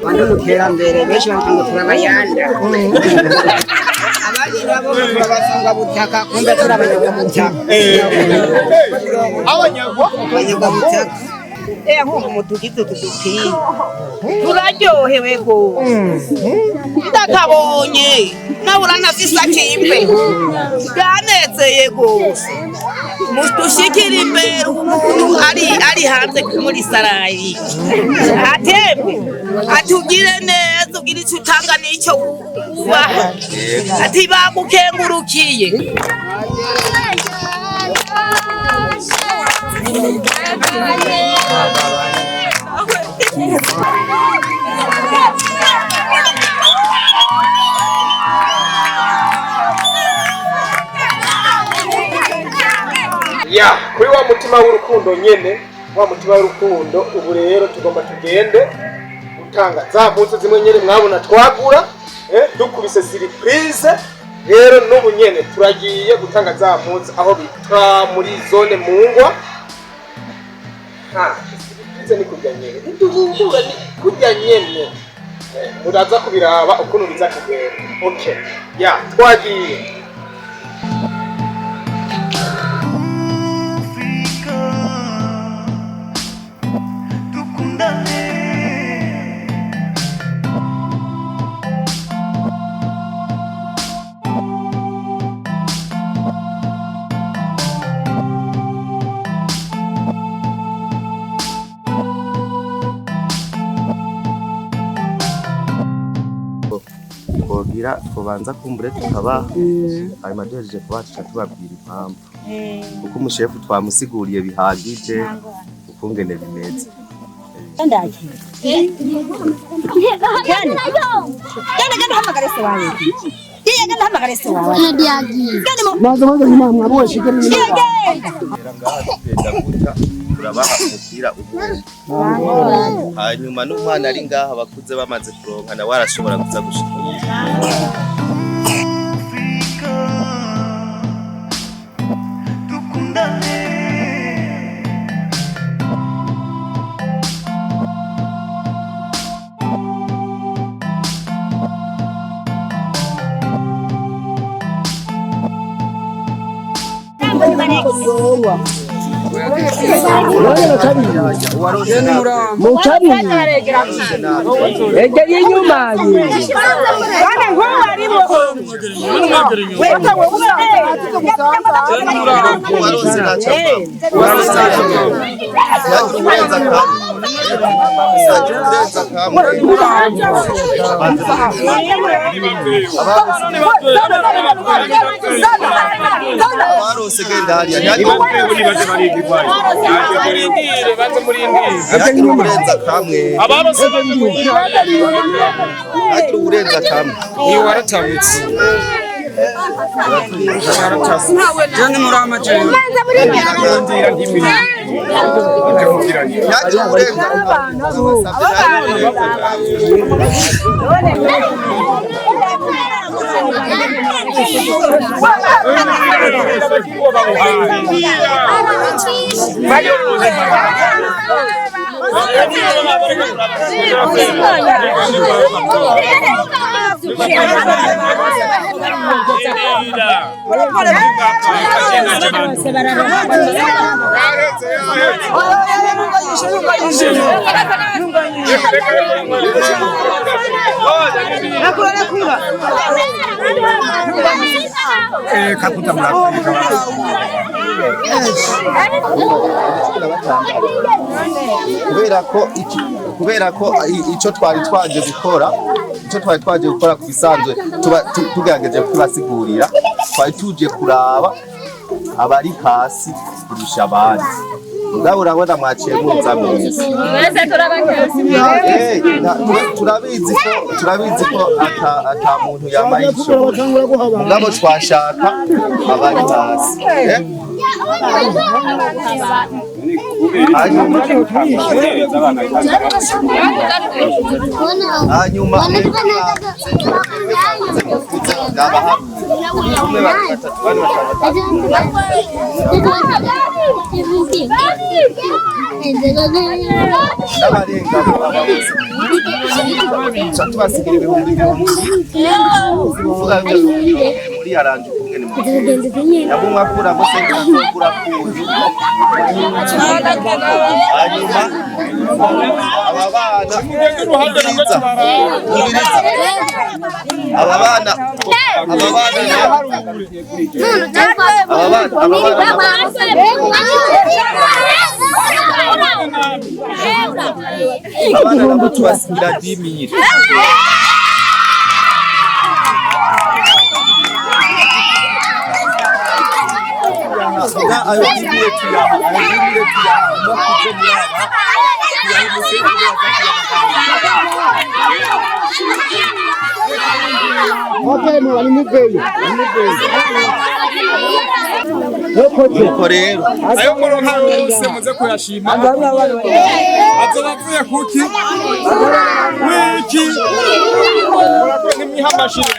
Quando non c'era andare, invece quando travagliando. Abandi nabo babasanga butaka, kumbe turabanyagwa butaka. Abanyagwa butaka. Nko mutugize tudupi. Turaryohewe go. Ndakabonye. Nabura nafisa kimpe. Byanezeye gose. Mutushikira imbere umuntu ari hanze muri sarayi. Atembe. Atugire neza ugira icyo utanga n'icyo ubaha. Ati bamukengurukiye. Ya kuri wa mutima w'urukundo nyene wa mutima w'urukundo ubu rero tugomba tugende gutanga za mpunzi zimwe nyene mwabona twagura dukubise surprise rero n'ubu nyene turagiye gutanga za mpunzi aho bita muri zone Mungwa surprise ni kurya nyene ntituvumbura ni kurya nyene muraza kubiraba ukuntu biza kugenda okay ya twagiye Kogira kubanza kumbure tukaba ayo majeje kubaca tubabwira impamvu kuko umushefu twamusiguriye bihagije ukungene bimeze ndaki kandi hamagara se wawe kandi hamagara se wawe hadi yagiye Maze nyuma mwabo shikira ni turabaha umupira hanyuma n'umwana ari ngaha bakuze bamaze kuronka na warashobora kuza gushika kubera ko ico twari twaje gukora ku bisanzwe tugerageje kubasigurira twari tuje kuraba abari hasi kurusha abandi Ngabo urabona mwaciye muza mwese. Mwese turabakesi. Turabizi ko ata muntu yamayisho. Ngabo twashaka abari hasi. Hanyuma abana tubasigira dimira ayo dimire tuyaha nuko rero ayo muronka yose muze kuyashima azobavuye kuki wiki murakoze imyihamashire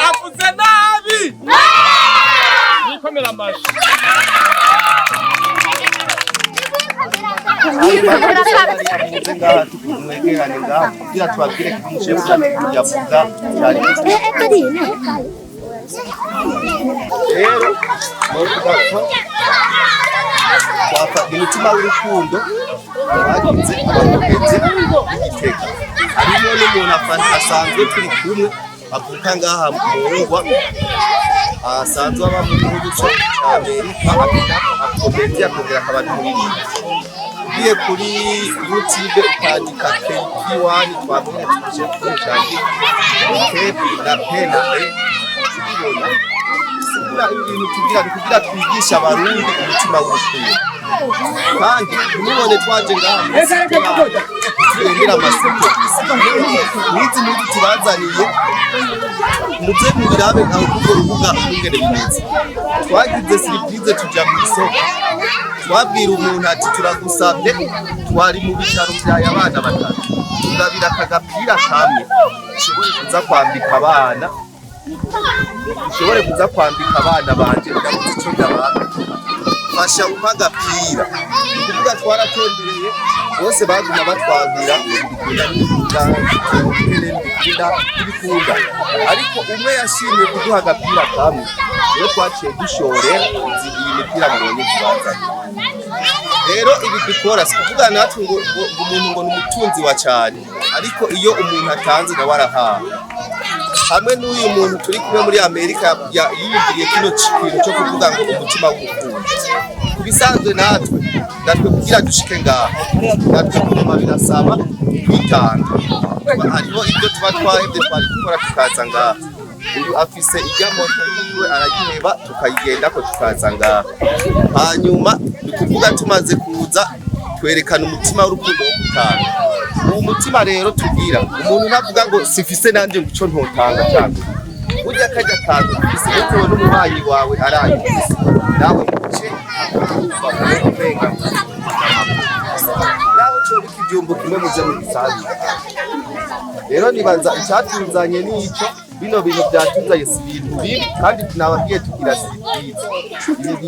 avuze nabi nikomera amashi kugira twabwire ko umushefu yavuga cyane rero twafata imitima w'urukundo bagize abakomeje Gitega harimo n'umuntu asanzwe turi kumwe avuka ngaha mu Mungwa asanzwe aba mu gihugu cy'Amerika akomeje akongera akaba n'umuririmbyi ugiye kuri YouTube ukandika KP1 twabonye tuje kushaka KP1 ibintu kugira twigisha abarundi umutima w'urukundo kandi nimubone twaje ngaha twemera amasoko n'izi muri tubazaniye muze mubirabe aho kuko rubuga ingene bimeze twagize surprise tuja mu isoko twabwira umuntu ati turagusabye twari mu bitaro bya abana batatu tugabira akagapira kamwe ushobore kuza kwambika abana banje ndavuze ico ndabaka fasha upagapira kuvuga twaratembereye bose baguma batwabwira ibikunda ariko umwe yashimye kuduha agapira kamwe rero twaciye dushorera iyi mipira mubonye kubanza rero ibi dukora si kuvuga natwe ngo umuntu ngo n'umutunzi wa cyane ariko iyo umuntu atanze nawe arahaha hamwe n'uyu muntu turi kumwe muri Amerika yiyumviriye kino kintu cyo kuvuga ngo umutima w'urukundo kubisanzwe natwe kugira dushike ngaha natwe kuma birasaba kwitanga hariho ibyo tuba twahebye twari gukora tukaza ngaha uyu afise ijya moto yiwe arayiheba tukayigenda ko tukaza ngaha hanyuma kuvuga tumaze kuza twerekana umutima w'urukundo wo gutanga uwo mutima rero tugira umuntu navuga ngo sifise nanje nguco ntotanga cyane burya kajya kantu bitewe n'umubanyi wawe arayise nawe muce nawe cyo bikijumbo kimwe muze mu gisazi rero nibanza icyatuzanye n'ico bino bintu byatuzanye si ibintu bibi kandi tunabagiye tugira siripurize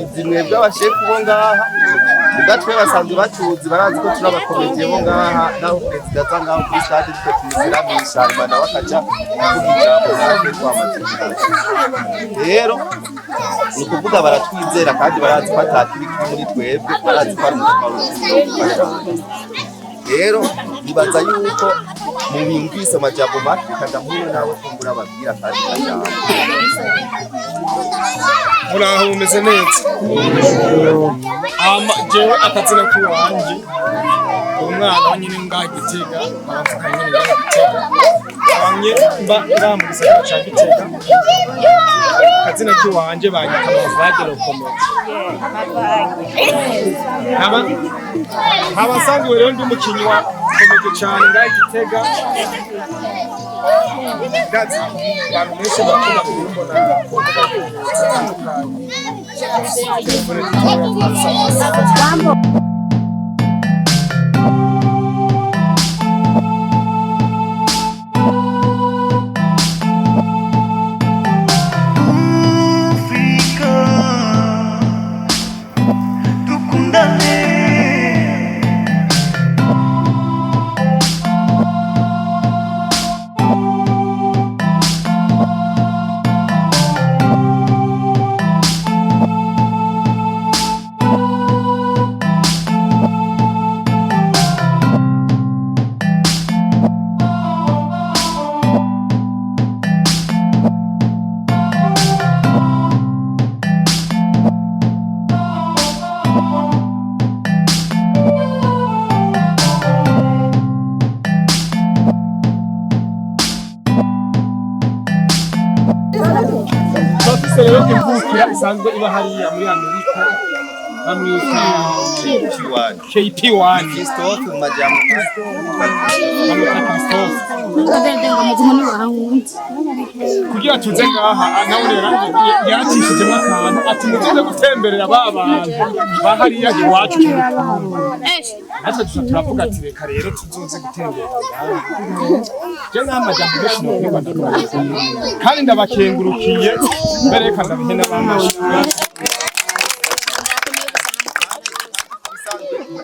ibi mwebwe abashefu bo ngaha ugatwe basanzwe batuzi barazi ko turabakomeje bo ngaha naho perezida aza ngaho kuri stade twe tuziramisha Rwanda bakaca kugira rero ni kuvuga baratwizera kandi barazi ko atakiri muri twebwe barazi ko ari umutima rero nibaza yuko mu bingwise amajambo make kadahuye nawe kumbura ababwira kandi bajambo muraho umeze neza jewe akazina k'iwanje umwana wa nyine ngaha Gitega abavukanye nyine ngaha Gitega nahamye mba mu gisagara ca Gitega kazina kiwanje banyita Mavage Locomotive abasanzwe rero ndi umukinyi wa komedi cyane ngaho Gitega ndazi abantu benshi bakunda kumbona rero imvukira isanzwe iba hariya muri Amerika bamwita KP1 Christophe mu majambo kugira tuze ngaha nawe yaracishijemo akantu ati muze gutemberera bantu bahariya iwacu natwe turavuga ati reka rero tuzoze gutemberera je n'amajambo menshi n'ubwo kandi ndabakengurukiye mbere kandi abihena bamashira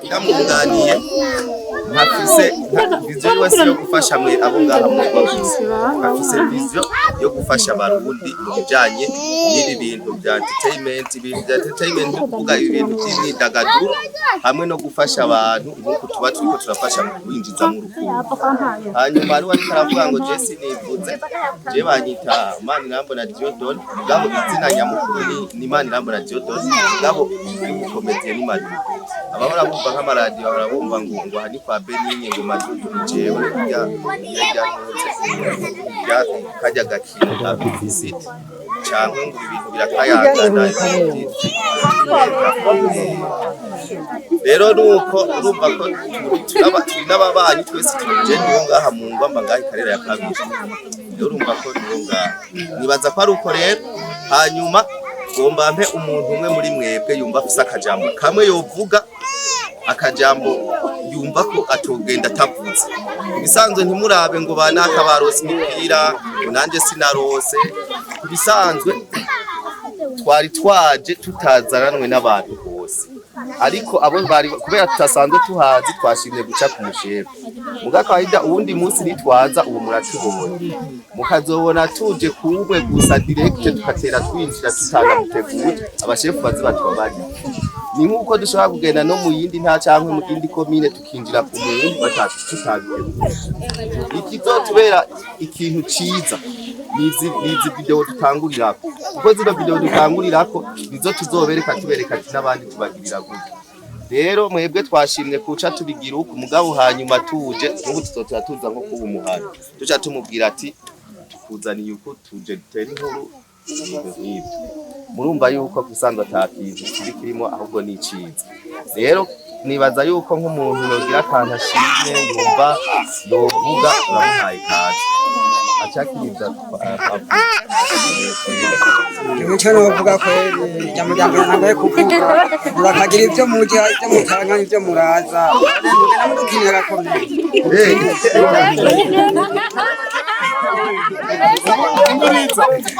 ndamunganiye ntafise vision yose yo gufasha mwe abo ngaha mu afise vision yo gufasha abarundi mu bijanye n'ibi bintu bya entertainment kuvuga ibintu by'imyidagaduro hamwe no gufasha abantu nk'uko tuba turiko turafasha mu kwinjiza mu rukundo hanyuma ari wari karavuga ngo Jesse nivuze je banyita Manirambona Diodone ngabo izina nyamukuru ni Manirambona Diodone ngabo komediye ni madu abahora bumva nk'amaradiyo bahora bumva ngo hani kwa Beninye ngo madudu jewe ya kajya gakino ka publicity cyangwa ngo ibintu birakayangana rero nuko urumva ko n'ababanyi twese tugende ngaha mu ngamba ngaha karera ya kabiri rero urumva ko ngaha nibaza ko ari uko rero hanyuma gomba mpe umuntu umwe muri mwebwe yumva afise akajambo kamwe yovuga akajambo yumva ko atogenda atavuze ibisanzwe ntimurabe ngo banaka barose imipira nanje sinarose bisanzwe twari twaje tutazaranwe n'abantu bose ariko abo bari kubera tutasanzwe tuhazi twashimye guca ku mushefu mugakaida uwundi munsi nitwaza uwo muratubonye mukazobona tuje kuwe gusa direct tukatera twinjira tutanga muteguye abashefu bazi batwabari ni nkuko dushobora kugenda no mu yindi nta cyangwa mu yindi komine tukinjira ku muntu batatu tutabiteguye ikizotubera ikintu ciza nizi video dutangurirako kuko zino video dutangurirako nizo tuzobereka tubereka n'abandi tubagirira gutyo rero mwebwe twashimye kuca tubigira uko mugabo hanyuma tuje n'ubu tuzotura tuza nko kuba umuhari tuca tumubwira ati tukuzaniye uko tuje dutera inkuru n'ibyo murumva yuko kusanzwe atakintu kirimo ahubwo ni iciza rero nibaza yuko nk'umuntu yogira akantu ashimye yumva yovuga uramuhaye kazi achakiriza icyo novuga ko jambo nangaye kuvuga urakagira ibyo mugira ibyo mutanga ibyo muraza namukinira komeye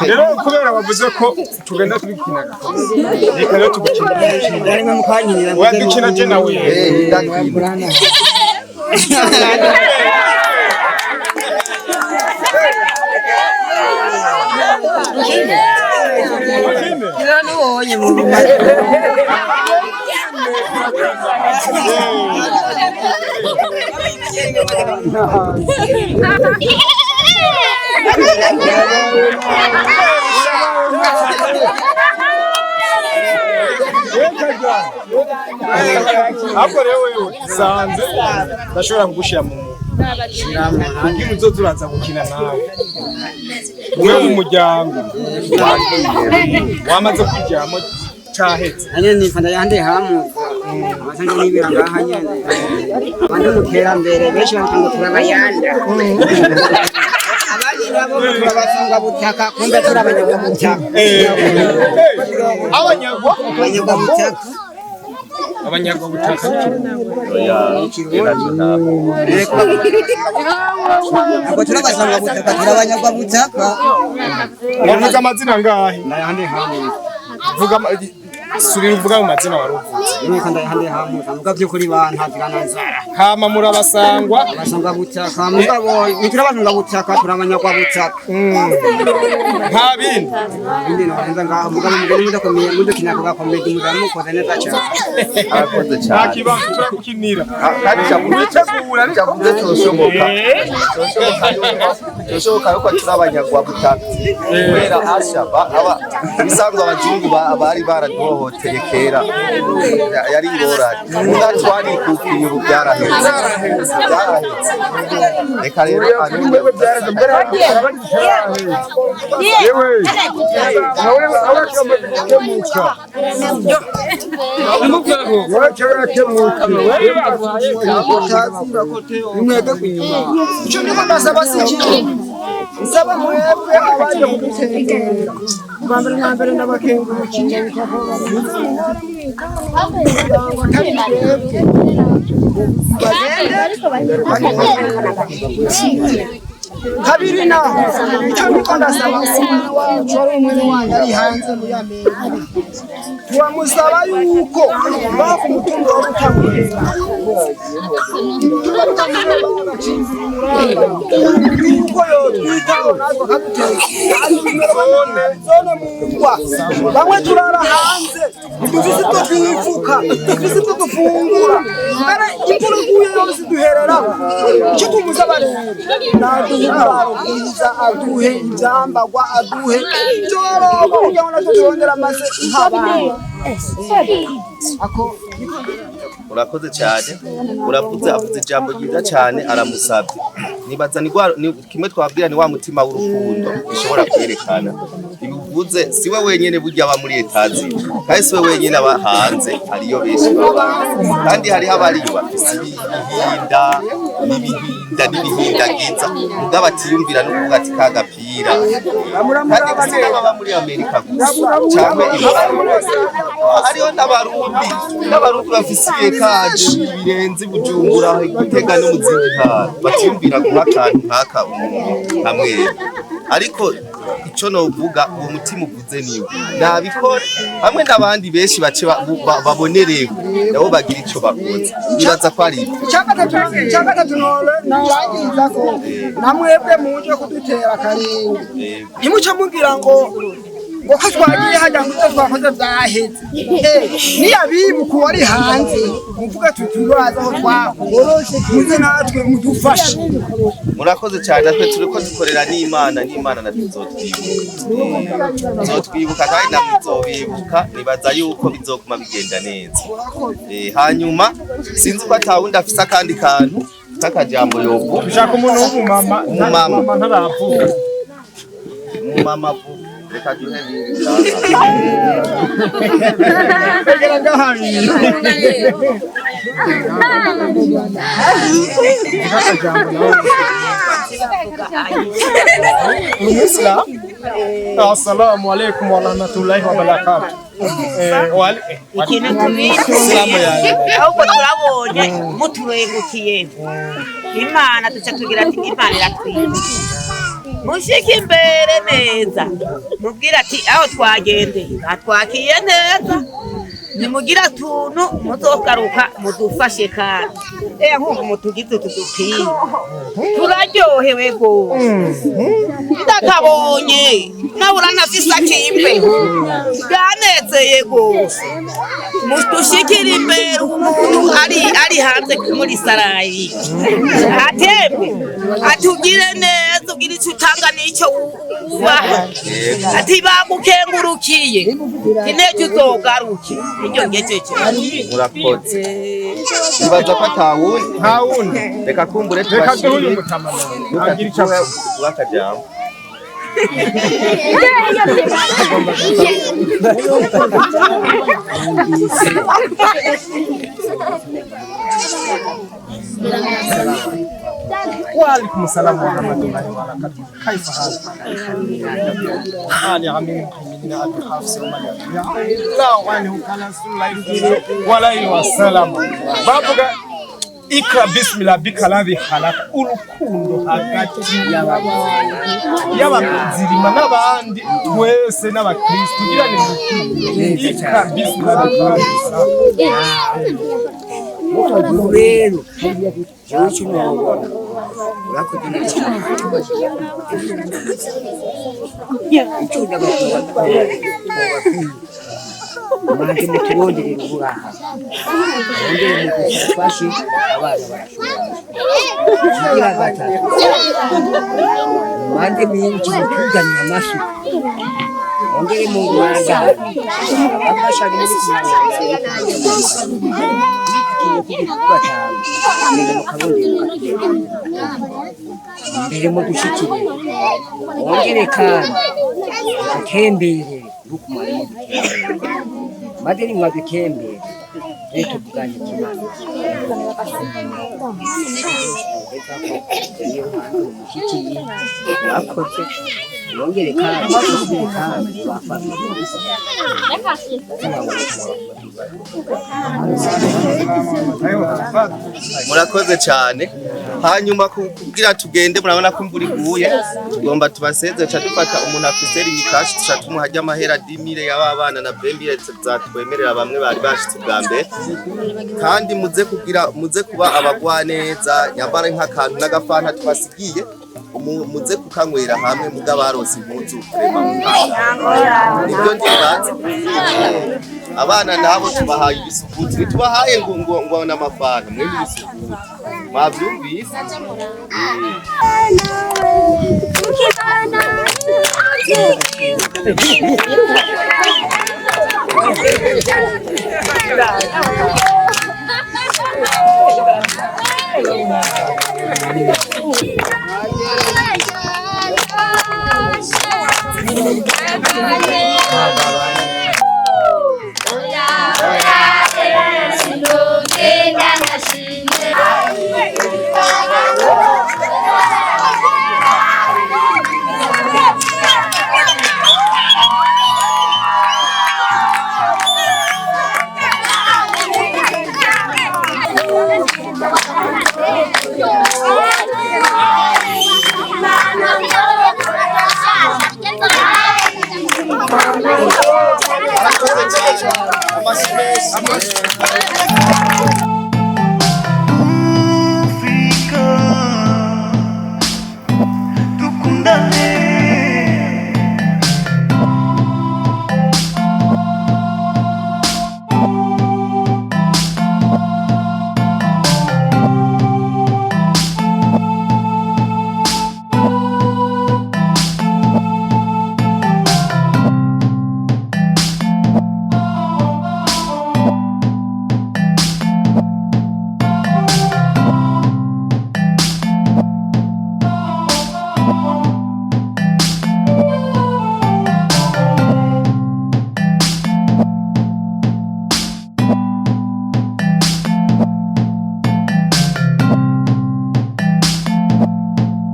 rero kubera bavuze ko tugenda kubikina reka rero tugukina arimo mukanyirira wadukina je nawe kirano wonye mu hapo leo sanze ndashobora kugushira mu Kugira uzoza uraza gukina nawe wewe umuryango wamaze kujyamo cahetse hanyene nifanda yande hamu abasanga nibira ngaha nyene abandi muterambere benshi batango turabayanda abandi nabo turabasanga butaka kumbe turabanyagwa butaka abanyagwa butaka abanyagwa butaka abo turabasanga butaka turabanyagwa butaka wavuga amazina ngahe ndayande hamu vuga subira uvuga mu mazina waruvutse Imwe ndayande hamu muga byukuri bantazirana nzara hama murabasangwa abasanga butaka mugabo niturabasanga butaka turabanyagwa butaka nta bindi bindi narenza ngaha mugabo mugeni mudakomeye mudukina kuga komedi mudamukoze neza cyane arakoze nta cyane kibanza turakukinira kandi cyavuze cyavuze cyoshoboka yuko turabanyagwa butaka kubera ashaba aba bisanzwe abazungu bari baraduhohoteye kera yari ingorane twari kukiye ubu byarahetse reka rero wewe byaraje mbere yewe nawe abakama kemuka umugabo wacera kemuka imwega kunyuma cyo ndiko ndasaba sikiki nsaba mwebwe abaje kudutegera mbere n'abakengurukiye kabiri naho icyo ndiko ndasaba umwana wacu ari umwana wanjye ari hanze muri Amerika turamusaba yuko bafu umutungo wo gutangurira yuko yotwitaho natwe akaduteza zone Mungwa bamwe turara hanze dufise icyo twifuka dufise icyo dufungura mbere imvura iguye yose duhereraho icyo tumusaba rero naduhe intwaro bwiza aduhe ibyambagwa aduhe byoroha kugira ngo natwe turondere amaze nk'abandi urakoze cyane avuze ijambo ryiza cyane aramusabye nibaza ni kimwe twabwira ni wa mutima w'urukundo bishobora kwerekana bivuze siwe wenyene burya aba muri etazi kandi siwe wenyene aba hanze hariyo benshi kandi hariho abari bafise n'ibihindagiza mugabo atiyumvira no kuvuga ati kagapira kandi baba muri Amerika gusa cyangwa hariho n'abarundi bafise kaje birenze Bujumbura Gitega no muzindi ntara batiyumvira guha akantu nk'aka hamwe ariko icyo novuga uwo mutima uvuze niwe nabikora hamwe n'abandi benshi bace babonerewe nabo bagira icyo bakoze biraza ko ari cyangwa tunole narangiza ko namwebwe muje kudutera karenge ntimuce mugira ngo ko twagiye hajya ngo twakoze byaheze niyabibuka wari hanze muvuga tuturaza aho twakoroshe muze natwe mudufashe murakoze cyane natwe turiko dukorera n'Imana natuzotwibuka kandi namuzobibuka nibaza yuko bizokuma bigenda neza hanyuma sinzi ko atawundi afise akandi kantu kakajambo yovu ushaka umuntu w'umumama ntaravuga umumama reka duhe Assalamu alaikum wa rahmatullahi wa barakatuh. Ikintu tubizi ahubwo turabonye muturengukiye Imana duca tugira ati Imana iratwibuka mushike imbere neza mubwira ati aho twagendeye atwakiye neza nimugira tuntu muzogaruka mudufashe kandi nk'ubu mutugize tudupira turaryohewe gose ndakabonye nawe uranafise akimbeho bwanezeye gose mudushikira imbere umuntu ari hanze muri sarayi atembe atugire neza ugira icyo utanga n'icyo ubaha ati bagukengurukiye tinejo uzogaruke iryo ngejeje murakoze nibaza ko ntawundi reka kumbure tubashimire agira icyo bakajyamo وعليكم السلام ورحمة الله وبركاته. كيف حالك؟ أنا عمي من أبي حافظ ومالي. لا وأنا كان رسول الله وعليه السلام. بابك ikra bismillah bikaladhi halaka urukundo hagati y'abazirima n'abandi twese n'abakristo kugira ni ikra bismillah rero jewe kinobona urakoze manje muturondere uburaha ongere mugufashe abana barashobora kugira gatatu manje minji mutuzanira amafi ongere mu Rwanda abasha muri mbere mu dushikire ongere kandi akembere rukumara mu madeni mwabikembere rero tuganye kimana akoze ongere kandi murakoze cyane hanyuma kugira tugende murabona ko imvura iguye tugomba tubaseze cha dufata umuntu afise imikashi tushatumu hajya amahera 10,000 y'abana na bembire zatwemerera bamwe bari bashitse bwa mbere kandi muze kuba abagwaneza nyambara nk'akantu n'agafanta tubasigiye muze kukanywera hamwe mugabarose impuzu kurema nibyo ndibaza abana nabo tubahaye ibisukuti tubahaye ngo n'amafanta mwe ibisukuti mavyumvise